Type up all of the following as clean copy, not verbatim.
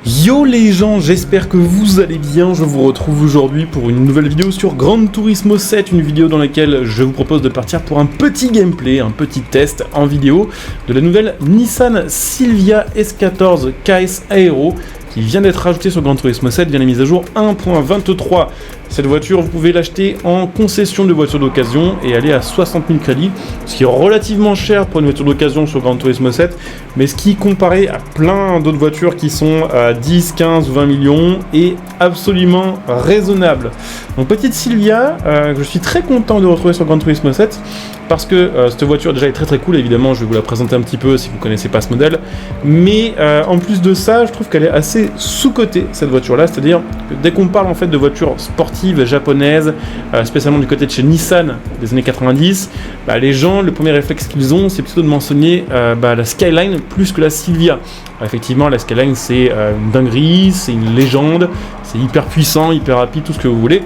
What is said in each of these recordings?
Yo les gens, j'espère que vous allez bien, je vous retrouve aujourd'hui pour une nouvelle vidéo sur Gran Turismo 7, une vidéo dans laquelle je vous propose de partir pour un petit gameplay, un petit test en vidéo de la nouvelle Nissan Silvia S14 KS Aero qui vient d'être rajoutée sur Gran Turismo 7 via la mise à jour 1.23. Cette voiture, vous pouvez l'acheter en concession de voiture d'occasion et aller à 60 000 crédits, ce qui est relativement cher pour une voiture d'occasion sur Gran Turismo 7, mais ce qui, comparé à plein d'autres voitures qui sont à 10, 15 ou 20 millions, est absolument raisonnable. Donc petite Silvia, je suis très content de retrouver sur Gran Turismo 7, parce que cette voiture déjà est très cool, évidemment je vais vous la présenter un petit peu si vous ne connaissez pas ce modèle, mais en plus de ça, je trouve qu'elle est assez sous-cotée cette voiture-là, c'est-à-dire que dès qu'on parle en fait de voitures sportives japonaises, spécialement du côté de chez Nissan des années 90, les gens, le premier réflexe qu'ils ont, c'est plutôt de mentionner la Skyline plus que la Silvia. Effectivement, la Skyline c'est une dinguerie, c'est une légende, c'est hyper puissant, hyper rapide, tout ce que vous voulez.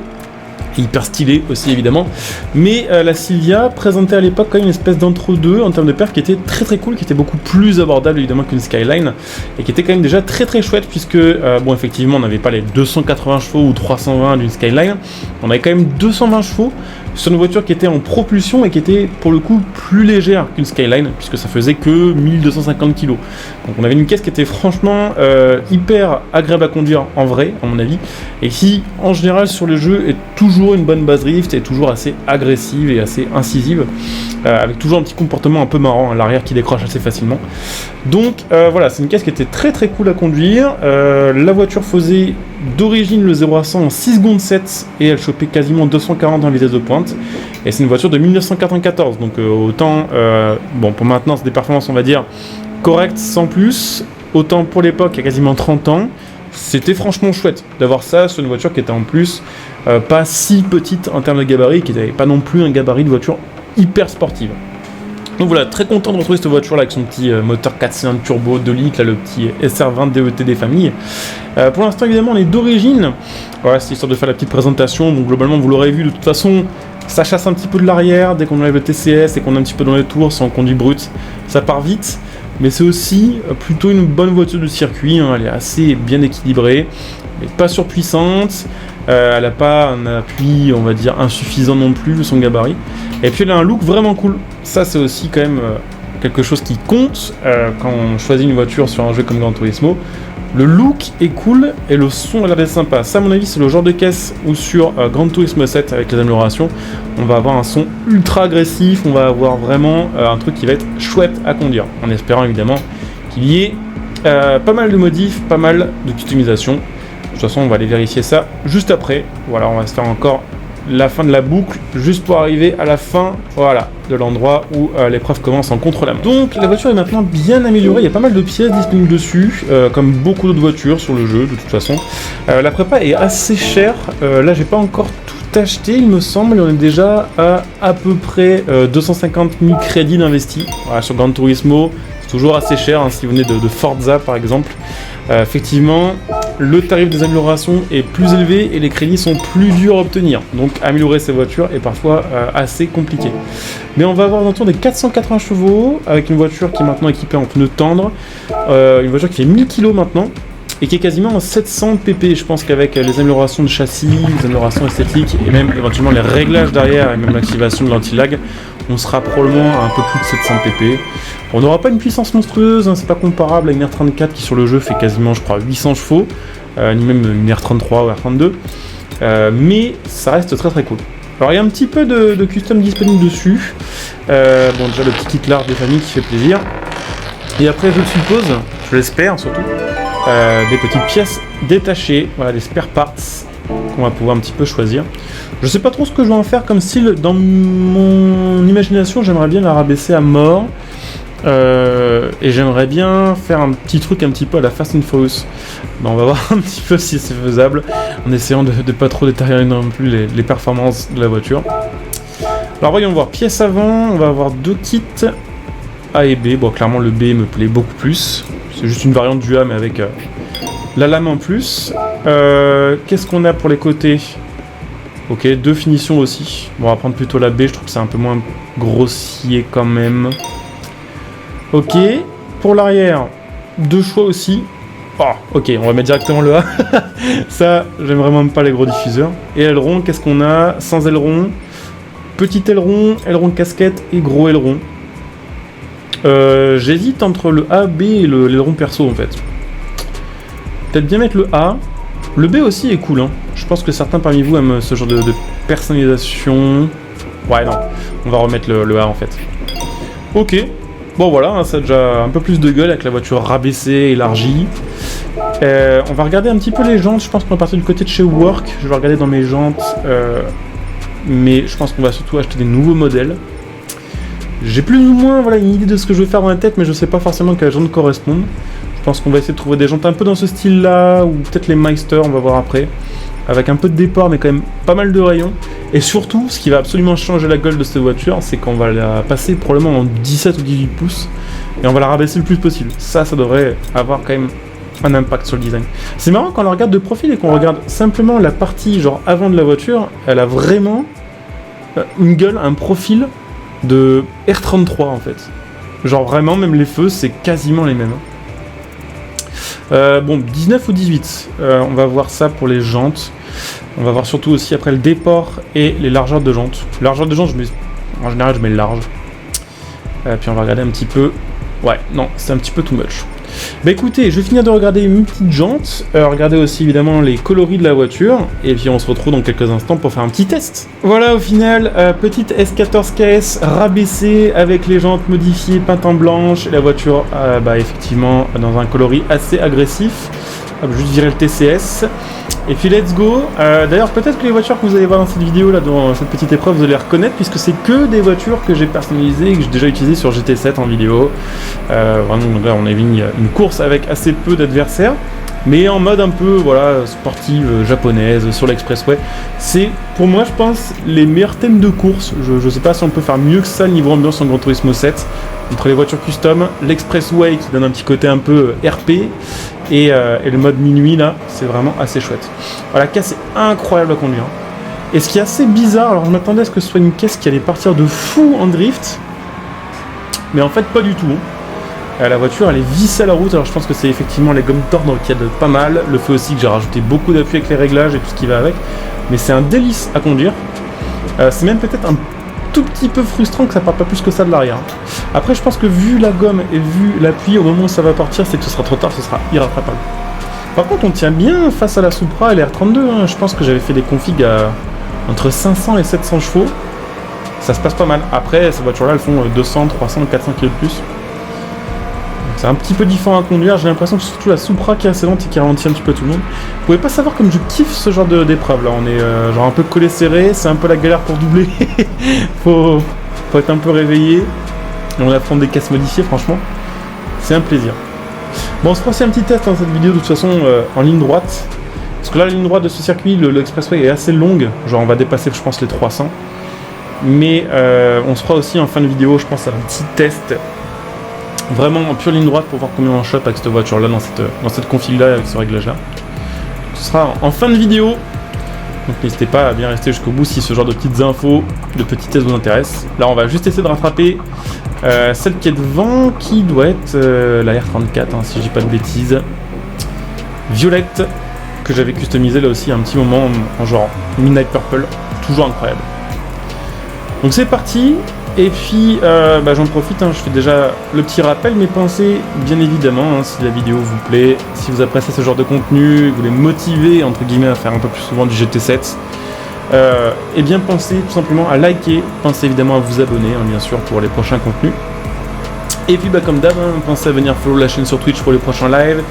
Hyper stylé aussi évidemment, mais la Silvia présentait à l'époque quand même une espèce d'entre-deux en termes de perf qui était très cool, qui était beaucoup plus abordable évidemment qu'une Skyline et qui était quand même déjà très chouette puisque bon effectivement on n'avait pas les 280 chevaux ou 320 d'une Skyline, on avait quand même 220 chevaux sur une voiture qui était en propulsion et qui était pour le coup plus légère qu'une Skyline puisque ça faisait que 1250 kg. Donc on avait une caisse qui était franchement hyper agréable à conduire en vrai à mon avis et qui en général sur le jeu est toujours une bonne base drift et toujours assez agressive et assez incisive avec toujours un petit comportement un peu marrant, l'arrière qui décroche assez facilement. Donc voilà, c'est une caisse qui était très cool à conduire. La voiture faisait d'origine le 0 à 100 en 6 secondes 7 et elle chopait quasiment 240 en vitesse de pointe et c'est une voiture de 1994 donc autant bon pour maintenant c'est des performances on va dire correctes sans plus, autant pour l'époque il y a quasiment 30 ans c'était franchement chouette d'avoir ça sur une voiture qui était en plus pas si petite en termes de gabarit, qui n'avait pas non plus un gabarit de voiture hyper sportive. Donc voilà, très content de retrouver cette voiture là avec son petit moteur 4 cylindres turbo 2 litres, là, le petit SR20 DET des familles. Pour l'instant évidemment on est d'origine, voilà, c'est histoire de faire la petite présentation, donc globalement vous l'aurez vu de toute façon, ça chasse un petit peu de l'arrière, dès qu'on enlève le TCS et qu'on est un petit peu dans les tours, sans conduit brut, ça part vite. Mais c'est aussi plutôt une bonne voiture de circuit, hein, elle est assez bien équilibrée, elle n'est pas surpuissante, elle n'a pas un appui on va dire insuffisant non plus vu son gabarit, et puis elle a un look vraiment cool, ça c'est aussi quand même quelque chose qui compte quand on choisit une voiture sur un jeu comme Gran Turismo. Le look est cool et le son a l'air d'être sympa. Ça à mon avis c'est le genre de caisse où sur Gran Turismo 7 avec les améliorations on va avoir un son ultra agressif, on va avoir vraiment un truc qui va être chouette à conduire, en espérant évidemment qu'il y ait pas mal de modifs, pas mal de customisation. De toute façon on va aller vérifier ça juste après. Voilà, on va se faire encore la fin de la boucle juste pour arriver à la fin, voilà, de l'endroit où l'épreuve commence en contre-la-main. Donc la voiture est maintenant bien améliorée, il y a pas mal de pièces disponibles dessus, comme beaucoup d'autres voitures sur le jeu de toute façon. La prépa est assez chère, là j'ai pas encore tout acheté il me semble, on est déjà à peu près 250 000 crédits d'investis. Voilà, sur Gran Turismo c'est toujours assez cher, hein, si vous venez de Forza par exemple. Effectivement, le tarif des améliorations est plus élevé et les crédits sont plus durs à obtenir. Donc améliorer ces voitures est parfois assez compliqué. Mais on va avoir autour des 480 chevaux avec une voiture qui est maintenant équipée en pneus tendres, une voiture qui fait 1000 kg maintenant et qui est quasiment en 700 pp. Je pense qu'avec les améliorations de châssis, les améliorations esthétiques et même éventuellement les réglages derrière et même l'activation de l'anti-lag, on sera probablement à un peu plus de 700 pp. On n'aura pas une puissance monstrueuse, hein, c'est pas comparable à une R34 qui sur le jeu fait quasiment je crois 800 chevaux, ni même une R33 ou R32, mais ça reste très cool. Alors il y a un petit peu de custom disponible dessus, bon déjà le petit kit large des familles qui fait plaisir, et après je suppose, je l'espère surtout, des petites pièces détachées, voilà des spare parts qu'on va pouvoir un petit peu choisir. Je sais pas trop ce que je vais en faire comme style, dans mon imagination j'aimerais bien la rabaisser à mort, et j'aimerais bien faire un petit truc un petit peu à la Fast and Furious. Ben, on va voir un petit peu si c'est faisable, en essayant de pas trop détériorer non plus les performances de la voiture. Alors voyons voir, pièces avant, on va avoir deux kits A et B. Bon clairement le B me plaît beaucoup plus, c'est juste une variante du A mais avec la lame en plus. Qu'est-ce qu'on a pour les côtés? Ok, deux finitions aussi. Bon, on va prendre plutôt la B, je trouve que c'est un peu moins grossier quand même. Ok, pour l'arrière, deux choix aussi. Oh, ok, on va mettre directement le A. Ça, j'aime vraiment pas les gros diffuseurs. Et aileron, qu'est-ce qu'on a? Sans aileron, petit aileron, aileron casquette et gros aileron. J'hésite entre le A, B et l'aileron perso en fait. Peut-être bien mettre le A. Le B aussi est cool, hein. Je pense que certains parmi vous aiment ce genre de personnalisation. Ouais, non, on va remettre le A en fait. Ok, bon voilà, hein, ça a déjà un peu plus de gueule avec la voiture rabaissée, élargie. On va regarder un petit peu les jantes, je pense qu'on va partir du côté de chez Work. Je vais regarder dans mes jantes, mais je pense qu'on va surtout acheter des nouveaux modèles. J'ai plus ou moins voilà, une idée de ce que je vais faire dans la tête, mais je sais pas forcément quelles jantes correspondent. Je pense qu'on va essayer de trouver des jantes un peu dans ce style-là, ou peut-être les Meister, on va voir après. Avec un peu de départ, mais quand même pas mal de rayons. Et surtout, ce qui va absolument changer la gueule de cette voiture, c'est qu'on va la passer probablement en 17 ou 18 pouces, et on va la rabaisser le plus possible. Ça devrait avoir quand même un impact sur le design. C'est marrant quand on la regarde de profil et qu'on regarde simplement la partie genre avant de la voiture, elle a vraiment une gueule, un profil de R33 en fait. Genre vraiment, même les feux, c'est quasiment les mêmes. Bon, 19 ou 18, on va voir ça pour les jantes. On va voir surtout aussi après le déport et les largeurs de jantes. Largeur de jantes, en général, je mets le large. Puis on va regarder un petit peu. Ouais, non, c'est un petit peu too much. Bah écoutez, je vais finir de regarder une petite jante, regarder aussi évidemment les coloris de la voiture, et puis on se retrouve dans quelques instants pour faire un petit test. Voilà, au final, petite S14 KS rabaissée avec les jantes modifiées, peintes en blanche, et la voiture, bah effectivement, dans un coloris assez agressif. Hop, juste virer le TCS. Et puis let's go. D'ailleurs, peut-être que les voitures que vous allez voir dans cette vidéo, là, dans cette petite épreuve, vous allez les reconnaître, puisque c'est que des voitures que j'ai personnalisées et que j'ai déjà utilisées sur GT7 en vidéo. Vraiment, là, on a vu une course avec assez peu d'adversaires, mais en mode un peu, voilà, sportive, japonaise, sur l'expressway. C'est, pour moi, je pense, les meilleurs thèmes de course. Je sais pas si on peut faire mieux que ça, le niveau ambiance en Gran Turismo 7. Entre les voitures custom, l'expressway qui donne un petit côté un peu RP, et le mode minuit là, c'est vraiment assez chouette. Voilà, la caisse est incroyable à conduire. Et ce qui est assez bizarre, alors je m'attendais à ce que ce soit une caisse qui allait partir de fou en drift, mais en fait pas du tout. La voiture elle est vissée à la route, alors je pense que c'est effectivement les gommes tordres qui aident pas mal, le feu aussi que j'ai rajouté beaucoup d'appui avec les réglages et tout ce qui va avec, mais c'est un délice à conduire. C'est même peut-être un tout petit peu frustrant que ça parte pas plus que ça de l'arrière. Après je pense que vu la gomme et vu l'appui au moment où ça va partir, c'est que ce sera trop tard, ce sera irrattrapable. Par contre on tient bien face à la Supra et l'R32, hein. Je pense que j'avais fait des configs à entre 500 et 700 chevaux. Ça se passe pas mal. Après ces voitures là elles font 200, 300, 400 kg de plus. C'est un petit peu différent à conduire, j'ai l'impression que c'est surtout la Supra qui est assez lente et qui ralentit un petit peu tout le monde. Vous pouvez pas savoir comme je kiffe ce genre d'épreuve là, on est genre un peu collé serré, c'est un peu la galère pour doubler. faut être un peu réveillé. Et on affronte des caisses modifiées, franchement, c'est un plaisir. Bon, on se fera aussi un petit test dans cette vidéo de toute façon en ligne droite. Parce que là, la ligne droite de ce circuit, l'expressway est assez longue, genre on va dépasser je pense les 300. Mais on se fera aussi en fin de vidéo, je pense, un petit test vraiment en pure ligne droite pour voir combien on chope avec cette voiture là dans cette config là avec ce réglage là. Ce sera en fin de vidéo, donc n'hésitez pas à bien rester jusqu'au bout si ce genre de petites infos, de petits tests vous intéressent. Là on va juste essayer de rattraper celle qui est devant, qui doit être la R34 hein, si je dis pas de bêtises, violette, que j'avais customisé là aussi un petit moment en genre Midnight Purple, toujours incroyable. Donc c'est parti. Et puis, j'en profite, hein, je fais déjà le petit rappel, mais pensez bien évidemment, hein, si la vidéo vous plaît, si vous appréciez ce genre de contenu, vous voulez motiver, entre guillemets, à faire un peu plus souvent du GT7, et bien pensez tout simplement à liker, pensez évidemment à vous abonner, hein, bien sûr, pour les prochains contenus. Et puis, comme d'hab, hein, pensez à venir follow la chaîne sur Twitch pour les prochains lives.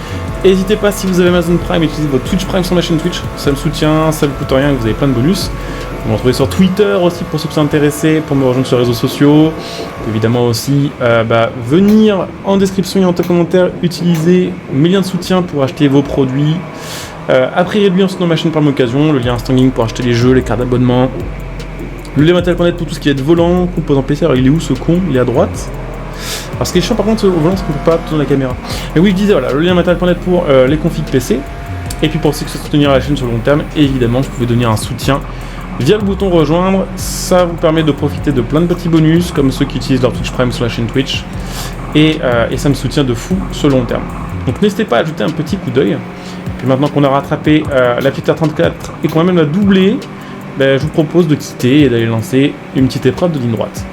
N'hésitez pas, si vous avez Amazon Prime, utilisez votre Twitch Prime sur ma chaîne Twitch, ça me soutient, ça ne coûte rien, et vous avez plein de bonus. Vous me retrouvez sur Twitter aussi pour ceux qui sont intéressés, pour me rejoindre sur les réseaux sociaux. Évidemment aussi, venir en description et en commentaire, utiliser mes liens de soutien pour acheter vos produits. À prix réduit en soutenant ma chaîne par l'occasion, le lien Instanging pour acheter les jeux, les cartes d'abonnement. Le lien matériel.net pour tout ce qui est volant, composant PC. Alors il est où ce con? Il est à droite. Alors ce qui est chiant par contre au volant, c'est qu'on ne peut pas tourner la caméra. Mais oui, je disais, voilà, le lien matériel.net pour les configs PC. Et puis pour ceux qui souhaitent soutenir la chaîne sur le long terme, évidemment, vous pouvez donner un soutien via le bouton rejoindre. Ça vous permet de profiter de plein de petits bonus, comme ceux qui utilisent leur Twitch Prime sur la chaîne Twitch. Et ça me soutient de fou sur le long terme. Donc n'hésitez pas à jeter un petit coup d'œil. Puis maintenant qu'on a rattrapé la petite R34 et qu'on va même la doubler, je vous propose de quitter et d'aller lancer une petite épreuve de ligne droite.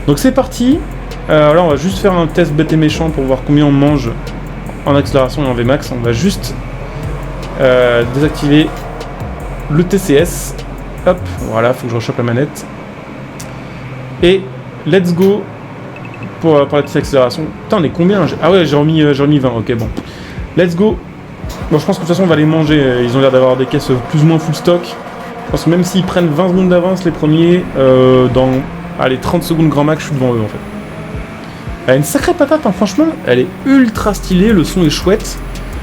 Donc c'est parti. Là on va juste faire un test bête et méchant pour voir combien on mange en accélération et en Vmax. On va juste désactiver le TCS. Hop, voilà, faut que je rechoppe la manette. Et let's go pour la petite accélération. Putain, on est combien? Ah ouais, j'ai remis 20, ok, bon. Let's go. Bon, je pense que de toute façon, on va les manger. Ils ont l'air d'avoir des caisses plus ou moins full stock. Je pense que même s'ils prennent 20 secondes d'avance, les premiers, dans allez, 30 secondes grand max, je suis devant eux, en fait. Elle a une sacrée patate, hein, franchement. Elle est ultra stylée, le son est chouette.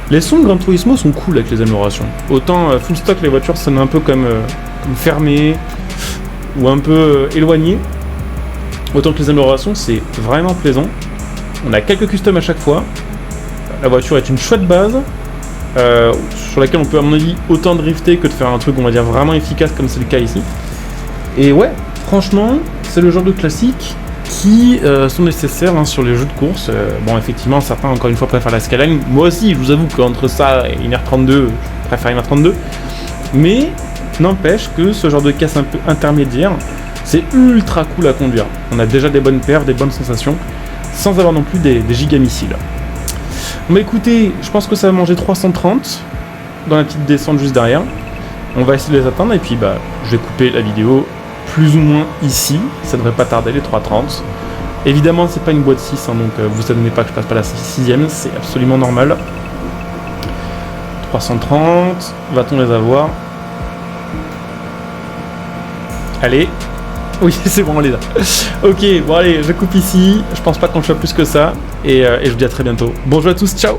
Les sons de Gran Turismo sont cool avec les améliorations. Autant full stock, les voitures sonnent un peu comme fermées ou un peu éloignées. Autant que les améliorations, c'est vraiment plaisant. On a quelques customs à chaque fois. La voiture est une chouette base, sur laquelle on peut, à mon avis, autant drifter que de faire un truc, on va dire, vraiment efficace comme c'est le cas ici. Et ouais, franchement, c'est le genre de classiques qui sont nécessaires sur les jeux de course. Bon, effectivement, certains, encore une fois, préfèrent la Skyline. Moi aussi, je vous avoue qu'entre ça et une R32, je préfère une R32. Mais n'empêche que ce genre de caisse un peu intermédiaire, c'est ultra cool à conduire. On a déjà des bonnes perfs, des bonnes sensations, sans avoir non plus des giga missiles. Bon, écoutez, je pense que ça va manger 330 dans la petite descente juste derrière. On va essayer de les atteindre et puis je vais couper la vidéo plus ou moins ici. Ça devrait pas tarder les 330. Évidemment, c'est pas une boîte 6, hein, donc vous admettez pas que je passe pas la 6ème, c'est absolument normal. 330, va-t-on les avoir? Allez. Oui, c'est bon, on les a. Ok, bon allez, je coupe ici. Je pense pas qu'on chope plus que ça. Et je vous dis à très bientôt. Bonjour à tous, ciao!